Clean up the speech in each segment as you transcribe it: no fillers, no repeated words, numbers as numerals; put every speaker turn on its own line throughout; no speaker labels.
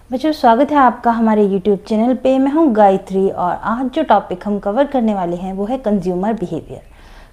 बच्चों, स्वागत है आपका हमारे YouTube चैनल पे। मैं हूं गायत्री और आज जो टॉपिक हम कवर करने वाले हैं वो है कंज्यूमर बिहेवियर।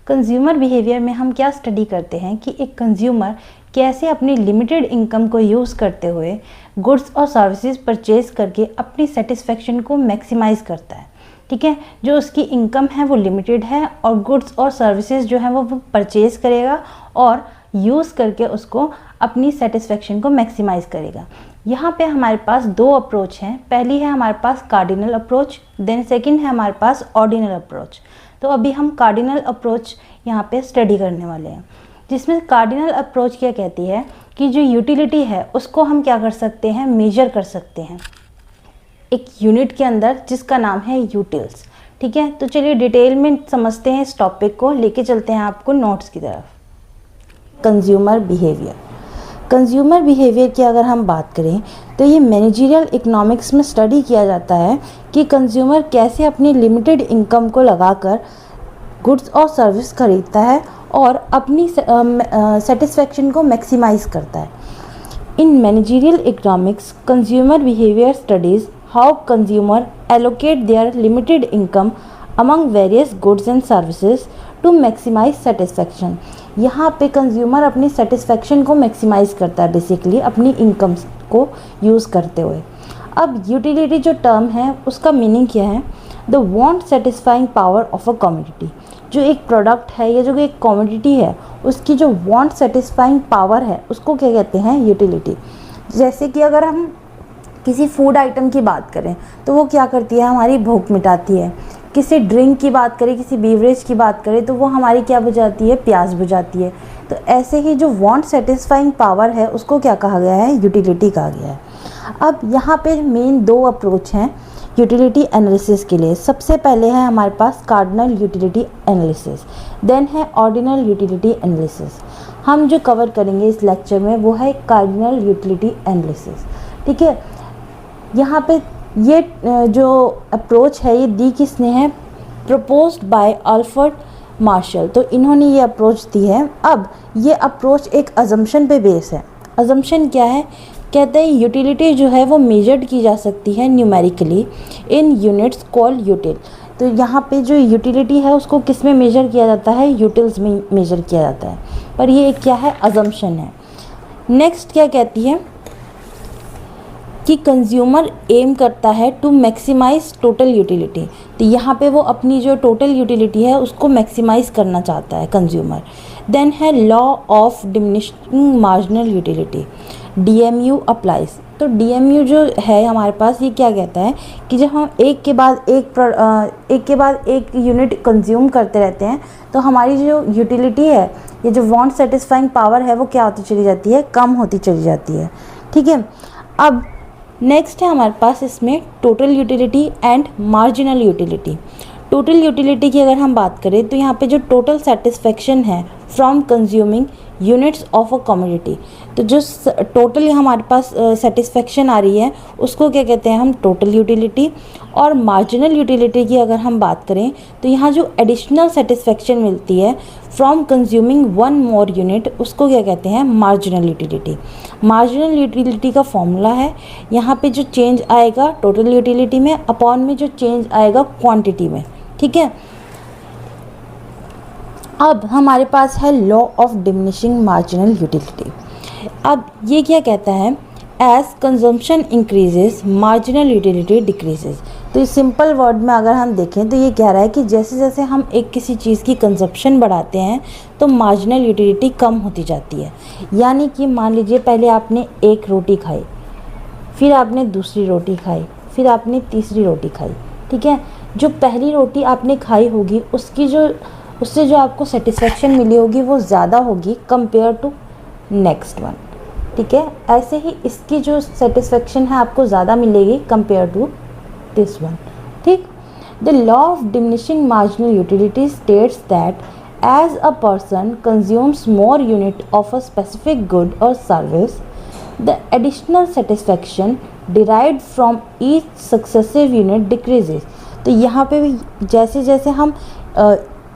कंज्यूमर बिहेवियर में हम क्या स्टडी करते हैं कि एक कंज्यूमर कैसे अपनी लिमिटेड इनकम को यूज़ करते हुए गुड्स और सर्विसेज परचेज करके अपनी सेटिस्फेक्शन को मैक्सिमाइज़ करता है। ठीक है, जो उसकी इनकम है वो लिमिटेड है और गुड्स और सर्विसेज जो है वो परचेज करेगा और यूज़ करके उसको अपनी सेटिस्फेक्शन को मैक्सिमाइज़ करेगा। यहाँ पे हमारे पास दो अप्रोच हैं। पहली है हमारे पास कार्डिनल अप्रोच, देन सेकंड है हमारे पास ऑर्डिनल अप्रोच। तो अभी हम कार्डिनल अप्रोच यहाँ पे स्टडी करने वाले हैं, जिसमें कार्डिनल अप्रोच क्या कहती है कि जो यूटिलिटी है उसको हम क्या कर सकते हैं, मेजर कर सकते हैं एक यूनिट के अंदर जिसका नाम है यूटिल्स। ठीक है, तो चलिए डिटेल में समझते हैं इस टॉपिक को, लेके चलते हैं आपको नोट्स की तरफ। Consumer behaviour. कंज्यूमर बिहेवियर की अगर हम बात करें तो ये मैनेजरियल इकोनॉमिक्स में स्टडी किया जाता है कि कंज्यूमर कैसे अपनी लिमिटेड इनकम को लगाकर गुड्स और सर्विस खरीदता है और अपनी सेटिस्फेक्शन को मैक्सिमाइज करता है। In managerial economics, consumer behaviour studies how consumer allocate their limited income among various goods and services to maximise satisfaction. यहाँ पे कंज्यूमर अपनी सेटिस्फेक्शन को मैक्सिमाइज करता है बेसिकली अपनी इनकम को यूज़ करते हुए। अब यूटिलिटी जो टर्म है उसका मीनिंग क्या है? The want satisfying power of a commodity. जो एक प्रोडक्ट है या जो एक कमोडिटी है उसकी जो वांट सेटिस्फाइंग पावर है उसको क्या कहते हैं? यूटिलिटी। जैसे कि अगर हम किसी फूड आइटम की बात करें तो वो क्या करती है? हमारी भूख मिटाती है। किसी ड्रिंक की बात करें, किसी बीवरेज की बात करें तो वो हमारी क्या बुझाती है? प्यास बुझाती है। तो ऐसे ही जो वांट सेटिस्फाइंग पावर है उसको क्या कहा गया है? यूटिलिटी कहा गया है। अब यहाँ पे मेन दो अप्रोच हैं यूटिलिटी एनालिसिस के लिए। सबसे पहले है हमारे पास कार्डिनल यूटिलिटी एनालिसिस, देन है ऑर्डिनल यूटिलिटी एनालिसिस। हम जो कवर करेंगे इस लेक्चर में वो है कार्डिनल यूटिलिटी एनालिसिस। ठीक है, यहाँ पे ये जो अप्रोच है ये दी किसने है? Proposed by Alfred Marshall. तो इन्होंने ये अप्रोच दी है। अब ये अप्रोच एक अजम्पशन पे बेस है। अजम्पशन क्या है? कहते हैं यूटिलिटी जो है वो मेजर्ड की जा सकती है न्यूमेरिकली इन यूनिट्स कॉल्ड यूटिल। तो यहाँ पे जो यूटिलिटी है उसको किस में मेजर किया जाता है? यूटिल्स में मेजर किया जाता है। पर ये क्या है? अजम्पशन है। नेक्स्ट क्या कहती है कि कंज्यूमर एम करता है टू मैक्सिमाइज टोटल यूटिलिटी। तो यहाँ पे वो अपनी जो टोटल यूटिलिटी है उसको मैक्सिमाइज करना चाहता है कंज्यूमर। देन है law of diminishing marginal utility, DMU applies. तो DMU जो है हमारे पास ये क्या कहता है कि जब हम एक के बाद एक यूनिट कंज्यूम करते रहते हैं तो हमारी जो यूटिलिटी है, ये जो वांट सेटिस्फाइंग पावर है वो क्या होती चली जाती है? कम होती चली जाती है। ठीक है, अब नेक्स्ट है हमारे पास इसमें total utility and marginal utility. Total utility की अगर हम बात करें तो यहाँ पे जो टोटल सेटिस्फेक्शन है from consuming units of a commodity, तो जो टोटल हमारे पास सेटिस्फेक्शन आ रही है उसको क्या कहते हैं हम? Total utility. और मार्जिनल यूटिलिटी की अगर हम बात करें तो यहाँ जो एडिशनल सेटिस्फेक्शन मिलती है from consuming one more unit उसको क्या कहते हैं? Marginal utility. मार्जिनल यूटिलिटी का फॉर्मूला है, यहाँ पे जो चेंज आएगा टोटल यूटिलिटी में अपॉन में जो चेंज आएगा क्वांटिटी में। ठीक है, अब हमारे पास है law of diminishing marginal utility. अब ये क्या कहता है? As consumption increases marginal utility decreases. तो इस सिंपल वर्ड में अगर हम देखें तो ये कह रहा है कि जैसे जैसे हम एक किसी चीज़ की कंजप्शन बढ़ाते हैं तो मार्जिनल यूटिलिटी कम होती जाती है। यानी कि मान लीजिए पहले आपने एक रोटी खाई, फिर आपने दूसरी रोटी खाई, फिर आपने तीसरी रोटी खाई। ठीक है, जो पहली रोटी आपने खाई होगी उससे जो आपको सेटिस्फेक्शन मिली होगी वो ज़्यादा होगी कंपेयर टू नेक्स्ट वन। ठीक है, ऐसे ही इसकी जो सेटिस्फेक्शन है आपको ज़्यादा मिलेगी कंपेयर टू दिस वन। ठीक, the law of diminishing marginal utility states that as a person consumes more unit of a specific good और service, the additional satisfaction derived from each successive unit decreases. तो यहाँ पे भी जैसे जैसे हम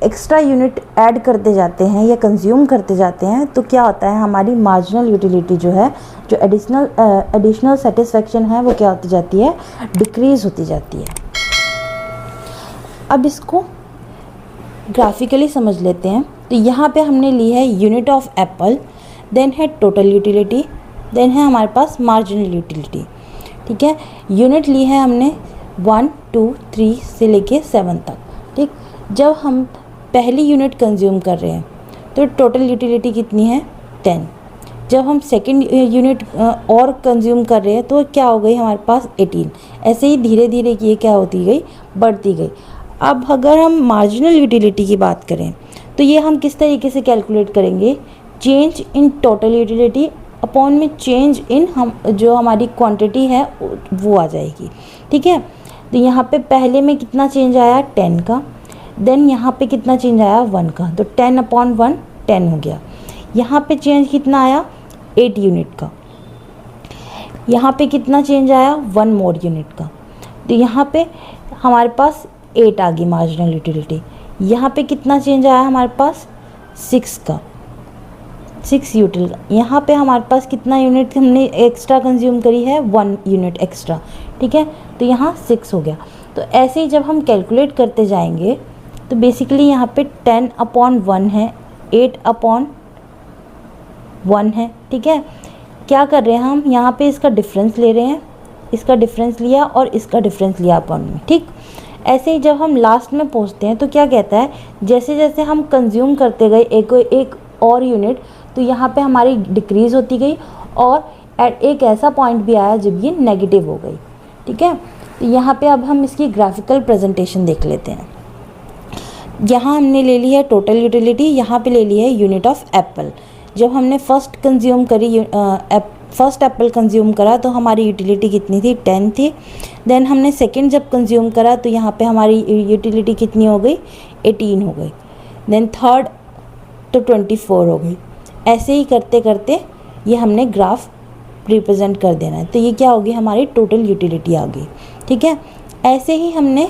extra unit add करते जाते हैं या कंज्यूम करते जाते हैं तो क्या होता है? हमारी मार्जिनल यूटिलिटी जो है, जो एडिशनल सेटिस्फेक्शन है वो क्या होती जाती है, डिक्रीज होती जाती है। अब इसको ग्राफिकली समझ लेते हैं। तो यहाँ पे हमने ली है यूनिट ऑफ एप्पल, देन है टोटल यूटिलिटी, देन है हमारे पास मार्जिनल यूटिलिटी। ठीक है, यूनिट ली है हमने 1, 2, 3 से लेके 7 तक। ठीक, जब हम पहली यूनिट कंज्यूम कर रहे हैं तो टोटल यूटिलिटी कितनी है, 10। जब हम सेकंड यूनिट और कंज्यूम कर रहे हैं तो क्या हो गई हमारे पास 18। ऐसे ही धीरे धीरे ये क्या होती गई, बढ़ती गई। अब अगर हम मार्जिनल यूटिलिटी की बात करें तो ये हम किस तरीके से कैलकुलेट करेंगे, change in total utility upon में चेंज इन हम जो हमारी क्वांटिटी है वो आ जाएगी। ठीक है, तो यहाँ पे पहले में कितना चेंज आया, 10 का, देन यहाँ पे कितना चेंज आया, 1 का, तो 10/1 10 हो गया। यहाँ पे चेंज कितना आया, 8 यूनिट का। यहाँ पे कितना चेंज आया, 1 मोर यूनिट का। तो यहाँ पे हमारे पास 8 आ गई मार्जिनल यूटिलिटी। यहाँ पे कितना चेंज आया हमारे पास, 6 का, 6 यूटिल। यहाँ पे हमारे पास कितना यूनिट हमने एक्स्ट्रा कंज्यूम करी है, 1 यूनिट एक्स्ट्रा। ठीक है, तो यहाँ 6 हो गया। तो ऐसे ही जब हम कैलकुलेट करते जाएंगे तो बेसिकली यहाँ पे 10/1 है, 8/1 है। ठीक है, क्या कर रहे हैं हम यहाँ पे इसका डिफरेंस ले रहे हैं, इसका डिफरेंस लिया और इसका डिफरेंस लिया अपॉन में। ठीक, ऐसे ही जब हम लास्ट में पहुँचते हैं तो क्या कहता है, जैसे जैसे हम कंज्यूम करते गए एक और यूनिट, तो यहाँ पे हमारी डिक्रीज़ होती गई और एट एक ऐसा पॉइंट भी आया जब ये नेगेटिव हो गई। ठीक है, तो यहाँ पे अब हम इसकी ग्राफिकल प्रेजेंटेशन देख लेते हैं। यहाँ हमने ले ली है टोटल यूटिलिटी, यहाँ पे ले ली है यूनिट ऑफ एप्पल। जब हमने फर्स्ट एप्पल कंज्यूम करा तो हमारी यूटिलिटी कितनी थी, 10 थी। देन हमने सेकंड जब कंज्यूम करा तो यहाँ पे हमारी यूटिलिटी कितनी हो गई, 18 हो गई। देन थर्ड तो 24 हो गई। ऐसे ही करते करते ये हमने ग्राफ रिप्रेजेंट कर देना है। तो ये क्या होगी, हमारी टोटल यूटिलिटी आ गई। ठीक है, ऐसे ही हमने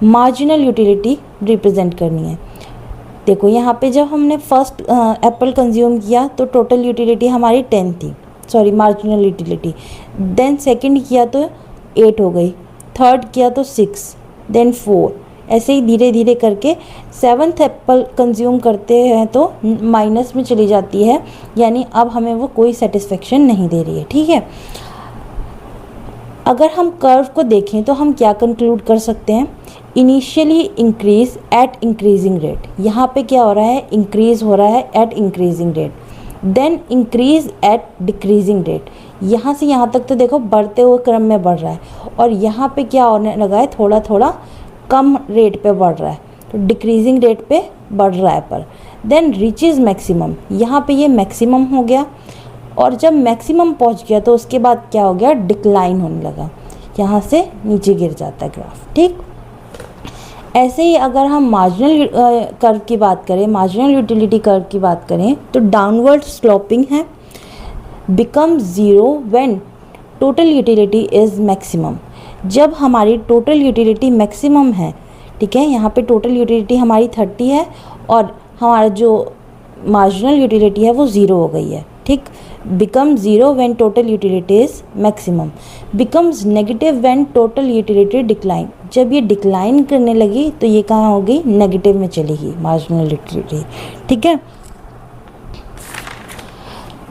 मार्जिनल यूटिलिटी रिप्रेजेंट करनी है। देखो यहाँ पे जब हमने फर्स्ट एप्पल कंज्यूम किया तो टोटल यूटिलिटी हमारी 10 थी, sorry marginal utility. Then second किया तो 8 हो गई, थर्ड किया तो 6, देन 4। ऐसे ही धीरे धीरे करके 7th एप्पल कंज्यूम करते हैं तो माइनस में चली जाती है, यानी अब हमें वो कोई सेटिस्फेक्शन नहीं दे रही है। ठीक है, अगर हम कर्व को देखें तो हम क्या कंक्लूड कर सकते हैं, initially increase at increasing rate. यहाँ पे क्या हो रहा है, इंक्रीज हो रहा है at increasing rate, then increase at decreasing rate. यहाँ से यहाँ तक तो देखो बढ़ते हुए क्रम में बढ़ रहा है, और यहाँ पे क्या होने लगा है, थोड़ा थोड़ा कम रेट पे बढ़ रहा है, तो डिक्रीजिंग रेट पे बढ़ रहा है पर। देन रीचेज मैक्सिमम, यहाँ पे ये मैक्सिमम हो गया, और जब मैक्सिमम पहुँच गया तो उसके बाद क्या हो गया, डिक्लाइन होने लगा, यहाँ से नीचे गिर जाता है ग्राफ। ठीक, ऐसे ही अगर हम मार्जिनल कर्व की बात करें, मार्जिनल यूटिलिटी कर्व की बात करें तो डाउनवर्ड स्लोपिंग है, become zero when total utility is maximum. जब हमारी टोटल यूटिलिटी मैक्सिमम है, ठीक है, यहाँ पे टोटल यूटिलिटी हमारी 30 है और हमारा जो मार्जिनल यूटिलिटी है वो 0 हो गई है। ठीक, become zero when total utility is maximum, becomes negative when total utility decline. जब ये डिक्लाइन करने लगी तो ये कहाँ हो गई, नेगेटिव में चली गई मार्जिनल यूटिलिटी। ठीक है,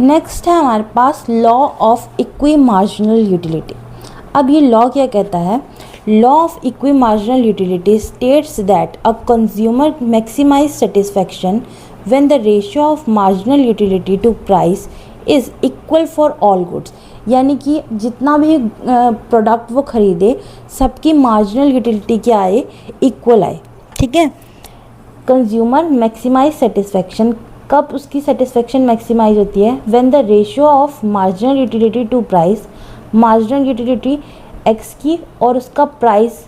नेक्स्ट है हमारे पास law of equi marginal utility. अब ये लॉ क्या कहता है, law of equi marginal utility states that a consumer maximise satisfaction when the ratio of marginal utility to price is equal for all goods। यानी कि जितना भी प्रोडक्ट वो ख़रीदे सबकी मार्जिनल यूटिलिटी क्या आए, इक्वल आए। ठीक है, कंज्यूमर मैक्सिमाइज सेटिस्फैक्शन, कब उसकी सेटिस्फैक्शन मैक्सिमाइज होती है, when the ratio of marginal utility to price, marginal utility X की और उसका प्राइस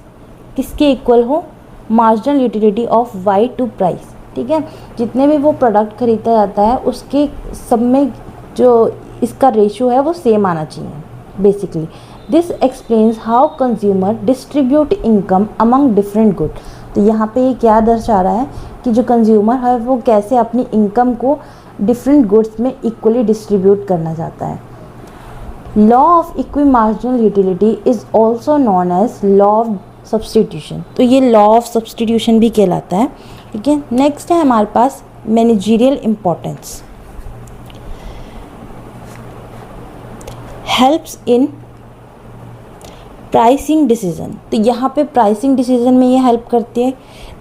किसके इक्वल हो, marginal utility of Y to price. ठीक है, जितने भी वो प्रोडक्ट खरीदा जाता है उसके सब में जो इसका रेशियो है वो सेम आना चाहिए basically. This explains how consumer distribute income among different good. तो यहाँ पे ये क्या दर्शा रहा है कि जो कंज्यूमर है वो कैसे अपनी इनकम को डिफरेंट गुड्स में इक्वली डिस्ट्रीब्यूट करना चाहता है। Law of equi marginal utility is also known as law of substitution. तो ये लॉ ऑफ सब्सटीट्यूशन भी कहलाता है। ठीक है, नेक्स्ट है हमारे पास managerial importance. Helps in pricing decision. तो यहाँ पे प्राइसिंग डिसीजन में ये हेल्प करती है।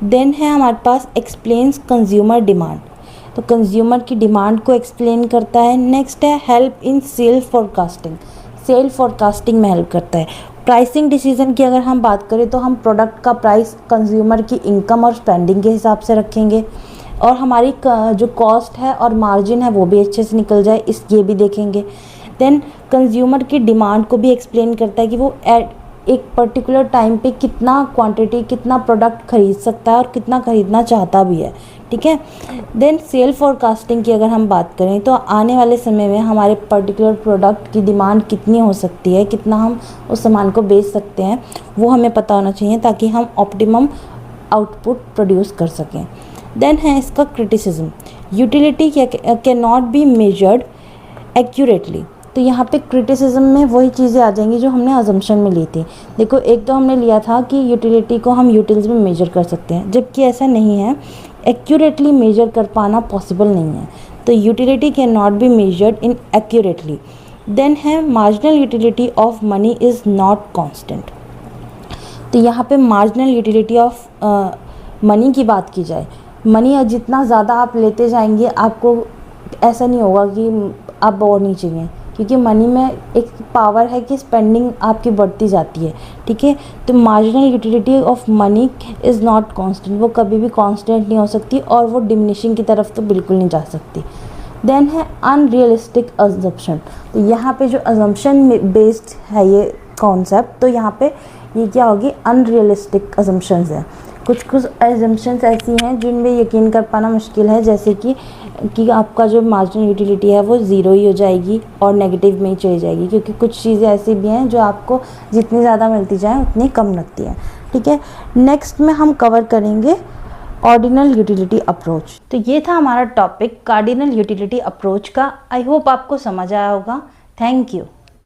देन है हमारे पास एक्सप्लेन्स कंज्यूमर डिमांड। तो कंज्यूमर की डिमांड को एक्सप्लेन करता है। नेक्स्ट है help in sale forecasting. Sale forecasting में हेल्प करता है। प्राइसिंग डिसीजन की अगर हम बात करें तो हम प्रोडक्ट का प्राइस कंज्यूमर की इनकम और स्पेंडिंग के हिसाब से रखेंगे, और हमारी जो कॉस्ट है और मार्जिन है वो भी अच्छे से निकल जाए, ये भी देखेंगे। देन कंज्यूमर की डिमांड को भी एक्सप्लेन करता है कि वो एक पर्टिकुलर टाइम पे कितना क्वांटिटी, कितना प्रोडक्ट खरीद सकता है और कितना खरीदना चाहता भी है। ठीक है। देन सेल फोरकास्टिंग की अगर हम बात करें तो आने वाले समय में हमारे पर्टिकुलर प्रोडक्ट की डिमांड कितनी हो सकती है, कितना हम उस सामान को बेच सकते हैं, वो हमें पता होना चाहिए ताकि हम ऑप्टिमम आउटपुट प्रोड्यूस कर सकें। देन है इसका criticism. Utility can not be measured accurately. तो यहाँ पे क्रिटिसिज्म में वही चीज़ें आ जाएंगी जो हमने अजम्पशन में ली थी। देखो, एक तो हमने लिया था कि यूटिलिटी को हम यूटिल्स में मेजर कर सकते हैं, जबकि ऐसा नहीं है, एक्यूरेटली मेजर कर पाना पॉसिबल नहीं है। तो utility can not be measured inaccurately. Then है marginal utility of money is not constant. तो यहाँ पे मार्जिनल यूटिलिटी ऑफ मनी की बात की जाए, मनी जितना ज़्यादा आप लेते जाएंगे आपको ऐसा नहीं होगा कि आप और नहीं चाहिए, क्योंकि मनी में एक पावर है कि स्पेंडिंग आपकी बढ़ती जाती है। ठीक है, तो marginal utility of money is not constant. वो कभी भी कांस्टेंट नहीं हो सकती और वो डिमिनिशिंग की तरफ तो बिल्कुल नहीं जा सकती। देन है अनरियलिस्टिक अजम्पशन। तो यहाँ पे जो अजम्पशन बेस्ड है ये कॉन्सेप्ट, तो यहाँ पे ये क्या होगी, अनरियलिस्टिक अजम्पशंस है। कुछ एजम्पशंस ऐसी हैं जिनमें यकीन कर पाना मुश्किल है, जैसे कि आपका जो मार्जिनल यूटिलिटी है वो ज़ीरो ही हो जाएगी और नेगेटिव में ही चली जाएगी, क्योंकि कुछ चीज़ें ऐसी भी हैं जो आपको जितनी ज़्यादा मिलती जाए उतनी कम लगती है। ठीक है, नेक्स्ट में हम कवर करेंगे ऑर्डिनल यूटिलिटी अप्रोच। तो ये था हमारा टॉपिक कार्डिनल यूटिलिटी अप्रोच का। आई होप आपको समझ आया होगा। Thank you.